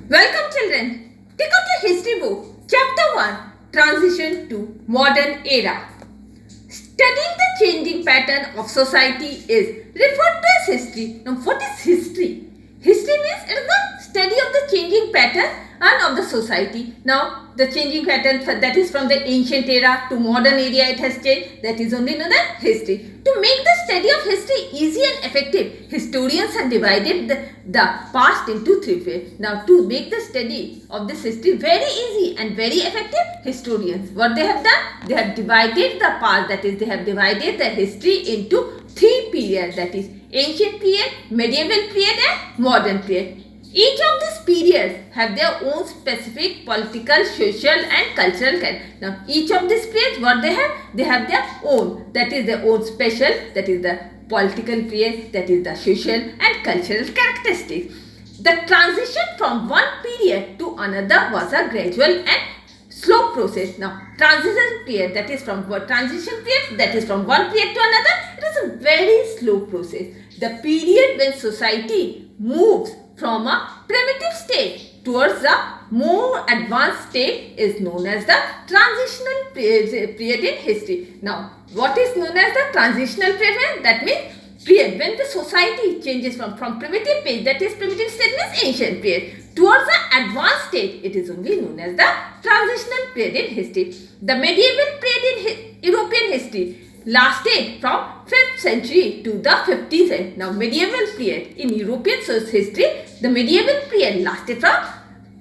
Welcome children. Take out your history book. Chapter 1. Transition to Modern Era. Studying the changing pattern of society is referred to as history. Now what is history? History means it is the study of the changing pattern and of the society. Now the changing pattern that is from the ancient era to modern era it has changed. That is only known as history. To make the study of history easy and effective, historians have divided the past into three phases. Now to make the study of this history very easy and very effective, historians, what they have done? They have divided the past, that is they have divided the history into three periods, that is ancient period, medieval period and modern period. Each of these periods have their own specific political, social and cultural character. Now each of these periods what they have? They have their own, that is their own special, that is the political period, that is the social and cultural characteristics. The transition from one period to another was a gradual and slow process. Now transition period, that is from one period to another, it is a very slow process. The period when society moves from a primitive state towards a more advanced state is known as the transitional period in history. Now what is known as the transitional period? That means period when the society changes from primitive period, that is primitive state means ancient period, towards the advanced state, it is only known as the transitional period in history. The medieval period in European history lasted from 5th century to the 15th century. Now medieval period in European history, the medieval period lasted from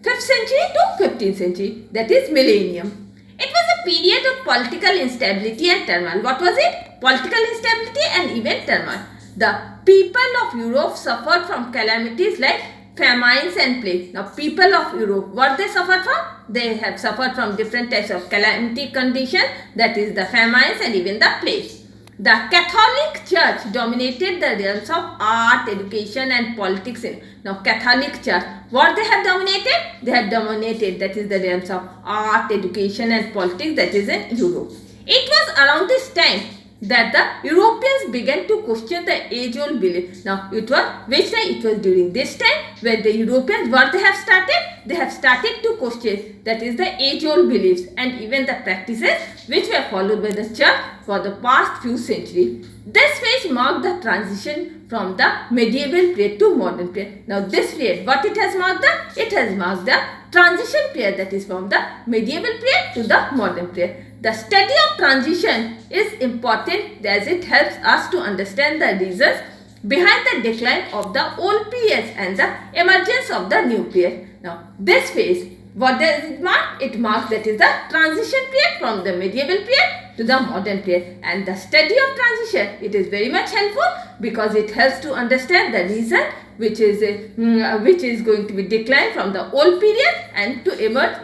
5th century to 15th century, that is millennium. It was a period of political instability and turmoil. What was it? Political instability and even turmoil. The people of Europe suffered from calamities like famines and plagues. Now people of Europe, what they suffered from? They have suffered from different types of calamity conditions, that is the famines and even the plagues. The Catholic Church dominated the realms of art, education and politics. Now Catholic Church, what they have dominated? They have dominated, that is the realms of art, education and politics, that is in Europe. It was around this time that the Europeans began to question the age-old belief. Now it was which time? It was during this time where the Europeans, what they have started? They have started to question, that is the age-old beliefs and even the practices which were followed by the church for the past few centuries. This phase marked the transition from the medieval period to modern period. Now this period, what it has marked? It has marked the transition period, that is from the medieval period to the modern period. The study of transition is important as it helps us to understand the reasons behind the decline of the old periods and the emergence of the new period. Now this phase, what does it mark? It marks, that is the transition period from the medieval period to the modern period. And the study of transition, it is very much helpful because it helps to understand the reason which is going to be declined from the old period and to emerge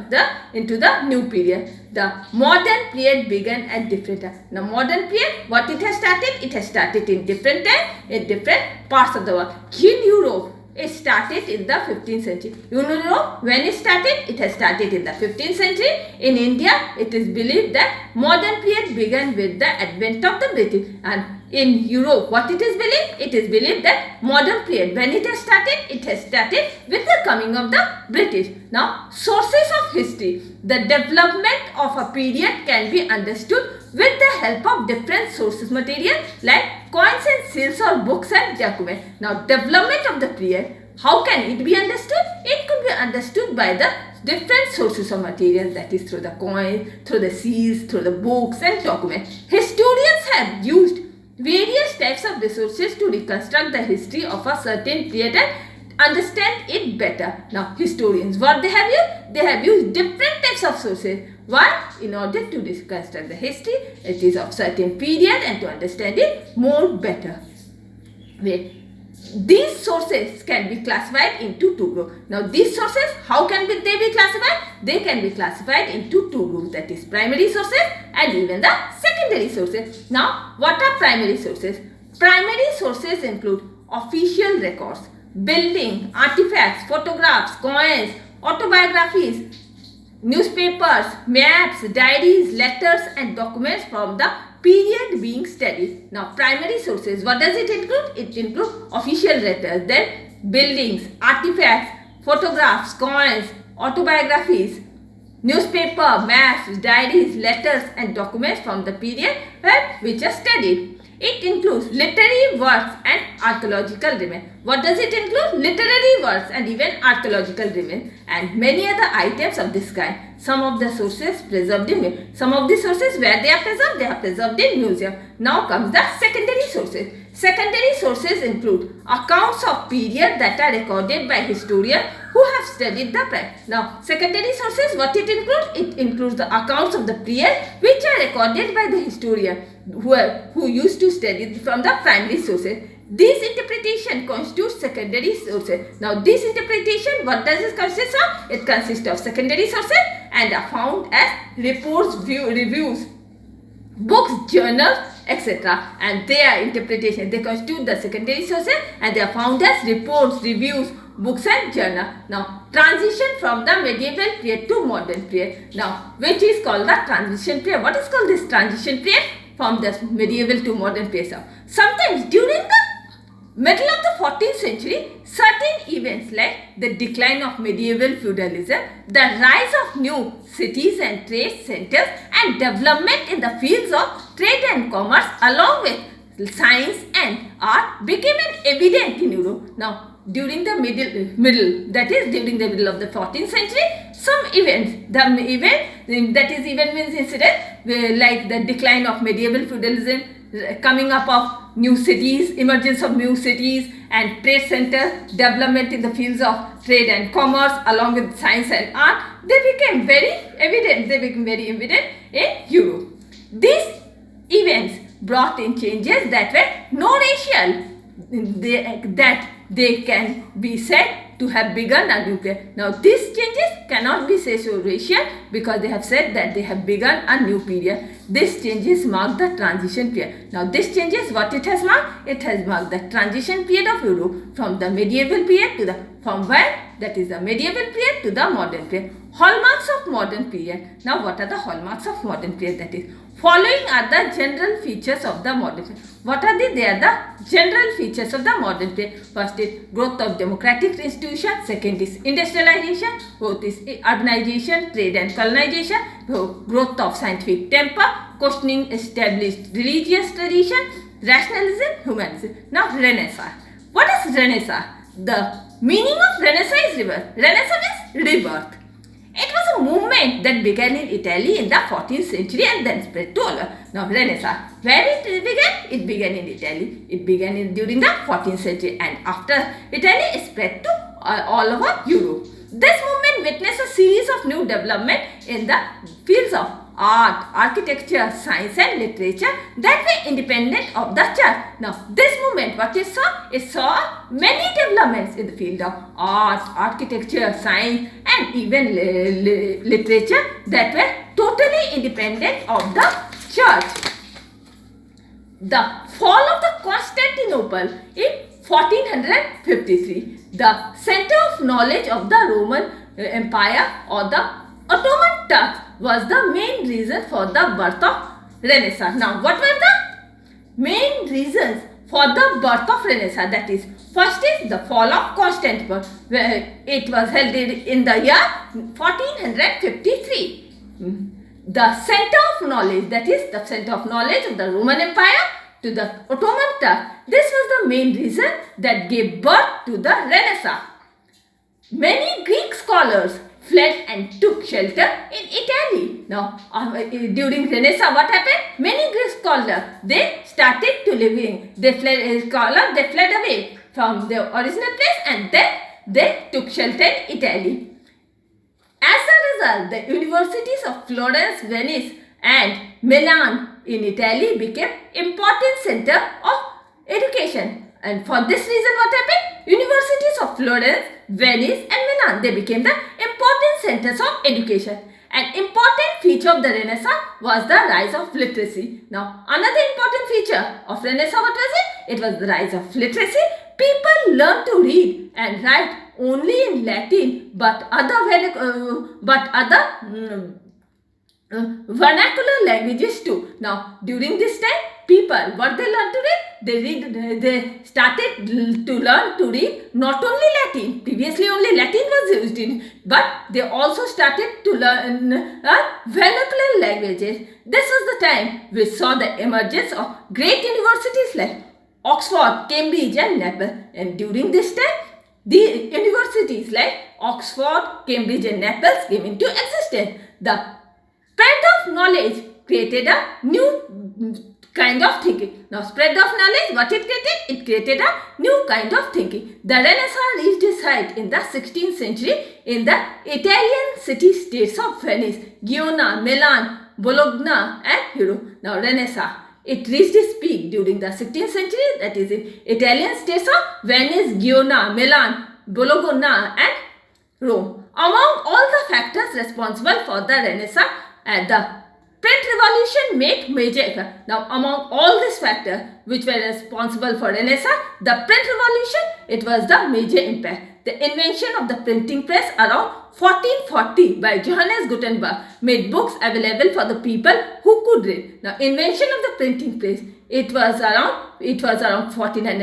into the new period. The modern period began at different times. Now modern period, what it has started? It has started in different times in different parts of the world. In Europe, it started in the 15th century. You know when it started? It has started in the 15th century. In India, it is believed that modern period began with the advent of the British. And in Europe, what it is believed? It is believed that modern period, when it has started with the coming of the British. Now, sources of history. The development of a period can be understood with the help of different sources material like coins and seals or books and documents. Now, development of the period, how can it be understood? It could be understood by the different sources of material, that is through the coins, through the seals, through the books and documents. Historians have used various types of resources to reconstruct the history of a certain period and understand it better. Now historians, what they have used? They have used different types of sources. Why? In order to reconstruct the history, it is of certain period and to understand it more better. These sources can be classified into two groups. Now these sources, how can they be classified? They can be classified into two groups, that is primary sources and even the secondary sources. Now what are primary sources? Primary sources include official records, building, artifacts, photographs, coins, autobiographies, newspapers, maps, diaries, letters and documents from the period being studied. Now primary sources, what does it include? It includes official records, then buildings, artifacts, photographs, coins, autobiographies, newspaper, maps, diaries, letters and documents from the period which are studied. It includes literary works and archaeological remains. What does it include? Literary works and even archaeological remains and many other items of this kind. Some of the sources preserved in some of the sources where they are preserved in museum. Now comes the secondary sources. Secondary sources include accounts of period that are recorded by historians who have studied the past. Now, secondary sources, what it includes? It includes the accounts of the period which are recorded by the historian who used to study from the primary sources. This interpretation constitutes secondary sources. Now, this interpretation, what does it consist of? It consists of secondary sources and are found as reports, reviews, books, journals, etc. And their interpretation, they constitute the secondary sources and they are found as reports, reviews, books and journal. Now, transition from the medieval period to modern period. Now, which is called the transition period. What is called this transition period? From the medieval to modern period. Sometimes during the middle of the 14th century, certain events like the decline of medieval feudalism, the rise of new cities and trade centers and development in the fields of trade and commerce along with science and art became evident in Europe. Now, during the middle of the 14th century, some events, means incident like the decline of medieval feudalism, coming up of new cities, emergence of new cities and trade centers, development in the fields of trade and commerce along with science and art, they became very evident in Europe. These events brought in changes that were non-racial, that they can be said to have begun a new period. Now, these changes cannot be said so racial because they have said that they have begun a new period. These changes mark the transition period. Now, these changes, what it has marked? It has marked the transition period of Europe from the medieval period to the medieval period to the modern period. Hallmarks of modern period. Now, what are the hallmarks of modern period? That is, following are the general features of the modern period. What are they? They are the general features of the modern period. First is growth of democratic institutions. Second is industrialization. Fourth is urbanization, trade and colonization. Growth of scientific temper, questioning established religious tradition, rationalism, humanism. Now, Renaissance. What is Renaissance? The meaning of Renaissance is rebirth. Renaissance is rebirth. It was a movement that began in Italy in the 14th century and then spread to all over. Now, Renaissance, where it began? It began in Italy. It began during the 14th century and after Italy, it spread to all over Europe. This movement witnessed a series of new development in the fields of art, architecture, science and literature that were independent of the church. Now, this movement, what it saw? It saw many developments in the field of art, architecture, science and even literature that were totally independent of the church. The fall of the Constantinople in 1453, the center of knowledge of the Roman Empire or the Ottoman Turks was the main reason for the birth of Renaissance. Now, what were the main reasons for the birth of Renaissance? That is, first is the fall of Constantinople, where it was held in the year 1453. The center of knowledge, that is the center of knowledge of the Roman Empire to the Ottoman Turks. This was the main reason that gave birth to the Renaissance. Many Greek scholars fled and took shelter in Italy. Now, during Renaissance, what happened? Many Greek scholars, they started to living. They fled away from their original place and then they took shelter in Italy. As a result, the universities of Florence, Venice and Milan in Italy became important center of education. And for this reason, what happened? Universities of Florence, Venice and Milan, they became the important centers of education. An important feature of the Renaissance was the rise of literacy. Now, another important feature of Renaissance, what was it? It was the rise of literacy. People learned to read and write only in Latin, but other vernacular languages too. Now, during this time, people, what they learn to read? They started to learn to read not only Latin. Previously only Latin was used but they also started to learn vernacular languages. This was the time we saw the emergence of great universities like Oxford, Cambridge and Naples. And during this time, the universities like Oxford, Cambridge and Naples came into existence. The spread of knowledge created a new kind of thinking. Now, spread of knowledge, what it created? It created a new kind of thinking. The Renaissance reached its height in the 16th century in the Italian city-states of Venice, Genoa, Milan, Bologna and Now, Renaissance. It reached its peak during the 16th century, that is in Italian states of Venice, Genoa, Milan, Bologna and Rome. Among all the factors responsible for the Renaissance, the print revolution made major effect. Now, among all these factors which were responsible for Renaissance, the print revolution, it was the major impact. The invention of the printing press around 1440 by Johannes Gutenberg made books available for the people who could read. Now, invention of the printing press, it was around 1440 by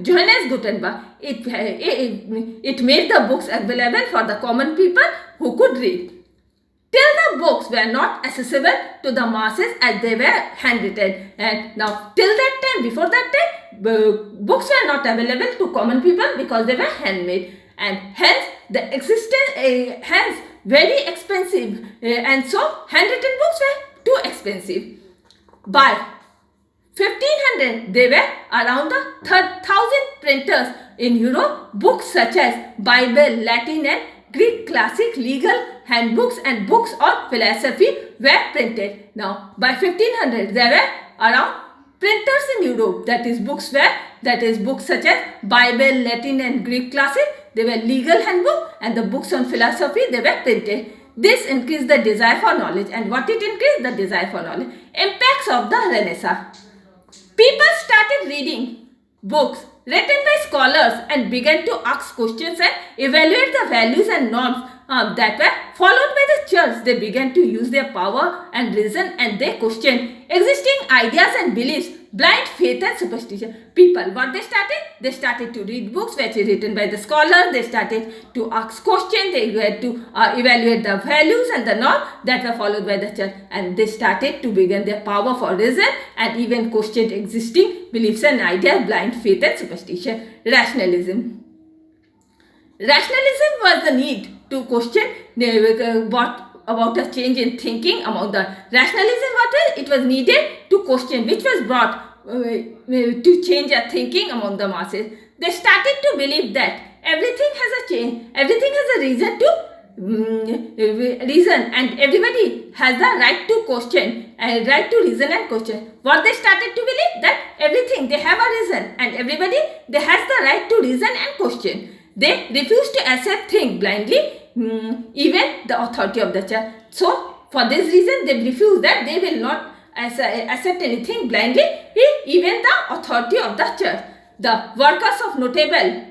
Johannes Gutenberg. It made the books available for the common people who could read. Till the books were not accessible to the masses as they were handwritten. And now, till that time, before that time, books were not available to common people because they were handmade. And hence, the existence, hence, very expensive. And so, handwritten books were too expensive. By 1500, there were around 1,000 printers in Europe. Books such as Bible, Latin and Greek classic, legal handbooks and books on philosophy were printed. Now, by 1500, there were around printers in Europe. That is books such as Bible, Latin and Greek classic. They were legal handbook and the books on philosophy, they were printed. This increased the desire for knowledge. And what it increased? The desire for knowledge. Impacts of the Renaissance. People started reading books written by scholars and began to ask questions and evaluate the values and norms that were followed by the church. They began to use their power and reason and they questioned existing ideas and beliefs, blind faith and superstition. People, what they started? They started to read books which were written by the scholars. They started to ask questions. They had to evaluate the values and the norms that were followed by the church. And they started to begin their power for reason and even questioned existing beliefs and ideas, blind faith and superstition. Rationalism. Rationalism was the need to question what about a change in thinking among the rationalism. What was it? Was needed to question, which was brought to change a thinking among the masses. They started to believe that everything has a change, everything has a reason to reason, and everybody has the right to question and right to reason and question. What they started to believe? That everything they have a reason and everybody they has the right to reason and question. They refused to accept things blindly, even the authority of the church. So, for this reason, they refused that they will not accept anything blindly, even the authority of the church. The workers of notable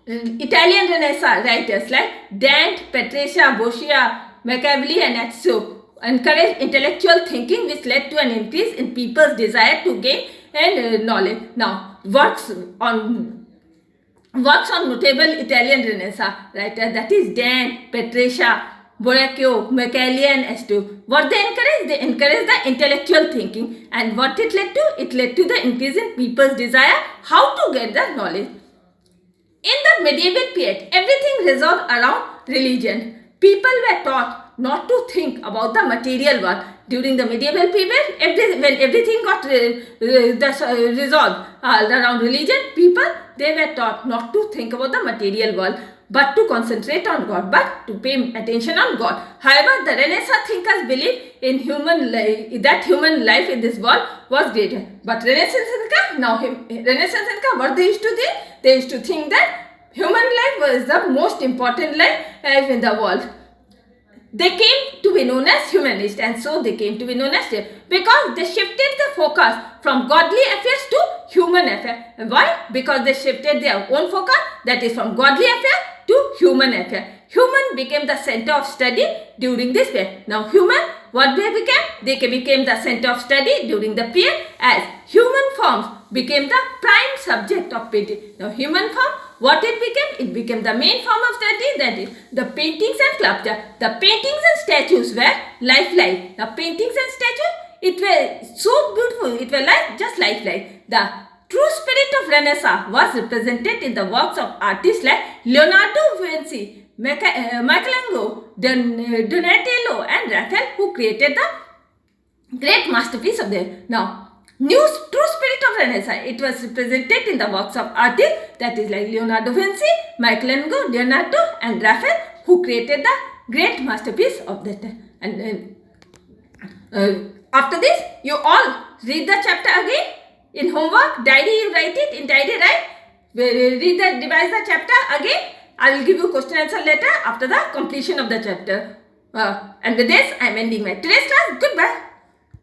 Italian Renaissance writers like Dante, Petrarca, Boccia, Machiavelli and Azzo encouraged intellectual thinking, which led to an increase in people's desire to gain knowledge. Now, works on notable Italian Renaissance writers, that is Dante, Petrarca, Boccaccio, Machiavelli and Azzo. What they encouraged? They encouraged the intellectual thinking. And what it led to? It led to the increase in people's desire how to get the knowledge. In the medieval period, everything revolved around religion. People were taught not to think about the material world. During the medieval period, when everything got resolved around religion, people, they were taught not to think about the material world, but to concentrate on God, but to pay attention on God. However, the Renaissance thinkers believed in human life in this world was greater. But Renaissance thinker, what they used to think? They used to think that human life was the most important life in the world. They came to be known as humanists, and so they came to be known as because they shifted the focus from godly affairs to human affairs. Why? Because they shifted their own focus, that is from godly affairs to human affair. Human became the center of study during this period. Now human, what they became? They became the center of study during the period as human forms became the prime subject of painting. Now human form, what it became? It became the main form of study, that is the paintings and sculpture. The paintings and statues were lifelike. The paintings and statues, it were so beautiful, it were like just lifelike. The true spirit of Renaissance was represented in the works of artists like Leonardo da Vinci, Michelangelo, Donatello and Raphael, who created the great masterpiece of them. Now, true spirit of Renaissance, it was represented in the works of artists, that is like Leonardo da Vinci, Michelangelo, Leonardo and Raphael, who created the great masterpiece of that time. And after this, you all read the chapter again. In homework, diary you write it, in diary write, revise the chapter again. I will give you question answer later after the completion of the chapter. And with this, I am ending my today's class. Goodbye.